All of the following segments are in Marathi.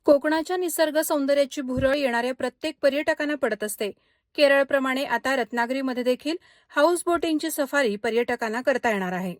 कोकणाच्या निसर्ग सौंदर्याची भुरळ येणाऱ्या प्रत्येक पर्यटकांना पडत असते. केरळप्रमाणे आता रत्नागिरीमध्ये देखील हाऊस बोटिंगची सफारी पर्यटकांना करता येणार आहे.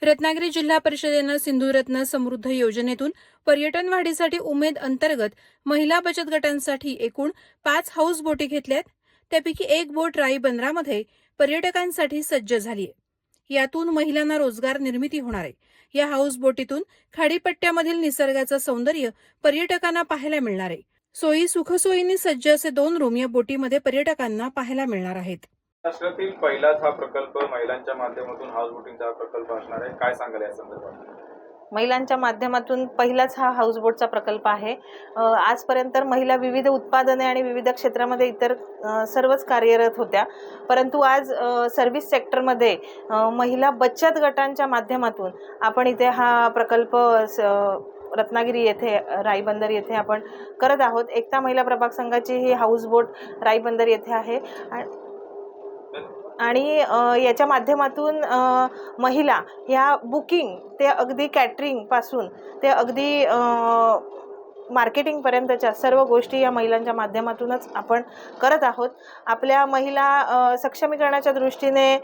रत्नागिरी जिल्हा परिषदेनं सिंधुरत्न समृद्ध योजनेतून पर्यटन वाढीसाठी उमेद अंतर्गत महिला बचत गटांसाठी एकूण 5 हाऊस बोटी घेतल्यात. त्यापैकी एक बोट राई बंदरामध्ये पर्यटकांसाठी सज्ज झाली आहे. यातून महिलांना रोजगार निर्मिती होणार आहे. या हाऊस बोटीतून खाडीपट्ट्यामधील निसर्गाचं सौंदर्य पर्यटकांना पाहायला मिळणार आहे. सुखसोयींनी सज्ज असे 2 रूम या बोटीमध्ये पर्यटकांना पाहायला मिळणार आहेत. महाराष्ट्रातील पहिलाच हा प्रकल्प महिलांच्या माध्यमातून हाऊस बोटिंगचा प्रकल्प असणार आहे. काय सांगाल या संदर्भात? महिलांच्या माध्यमातून पहिलाच हा हाऊस बोटचा प्रकल्प आहे. आजपर्यंत महिला विविध उत्पादने आणि विविध क्षेत्रामध्ये इतर सर्वच कार्यरत होत्या, परंतु आज सर्व्हिस सेक्टरमध्ये महिला बचत गटांच्या माध्यमातून आपण इथे हा प्रकल्प रत्नागिरी येथे राईबंदर येथे आपण करत आहोत. एकता महिला प्रभाग संघाची ही हाऊस बोट राईबंदर येथे आहे आणि याच्या माध्यमातून महिला ह्या बुकिंग ते अगदी कॅटरिंगपासून ते अगदी मार्केटिंगपर्यंतच्या सर्व गोष्टी या महिलांच्या माध्यमातूनच आपण करत आहोत. आपल्या महिला सक्षमीकरणाच्या दृष्टीने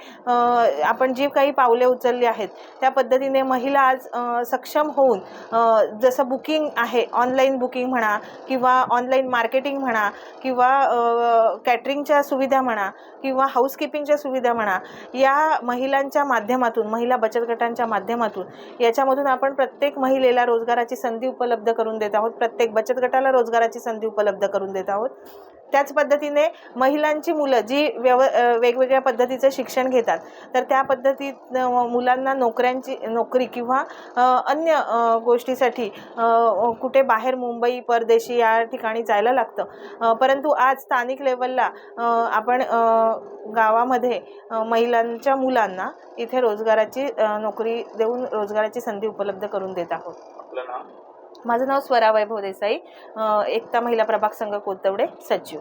आपण जी काही पावले उचलली आहेत त्या पद्धतीने महिला आज सक्षम होऊन जसं बुकिंग आहे, ऑनलाईन बुकिंग म्हणा किंवा ऑनलाईन मार्केटिंग म्हणा किंवा कॅटरिंगच्या सुविधा म्हणा किंवा हाऊसकीपिंगच्या सुविधा म्हणा, या महिलांच्या माध्यमातून, महिला बचत गटांच्या माध्यमातून याच्यामधून आपण प्रत्येक महिलेला रोजगाराची संधी उपलब्ध करून देत आहोत. प्रत्येक बचत गटाला रोजगाराची संधी उपलब्ध करून देत आहोत. त्याच पद्धतीने महिलांची मुलं जी वेगवेगळ्या पद्धतीचं शिक्षण घेतात, तर त्या पद्धतीत मुलांना नोकरी किंवा अन्य गोष्टीसाठी कुठे बाहेर मुंबई परदेशी या ठिकाणी जायला लागतं, परंतु आज स्थानिक लेवलला आपण गावामध्ये महिलांच्या मुलांना इथे रोजगाराची नोकरी देऊन रोजगाराची संधी उपलब्ध करून देत आहोत. आपलं नाव? माझं नाव स्वरा वैभव देसाई, एकता महिला प्रभाग संघ कोथवडे सचिव.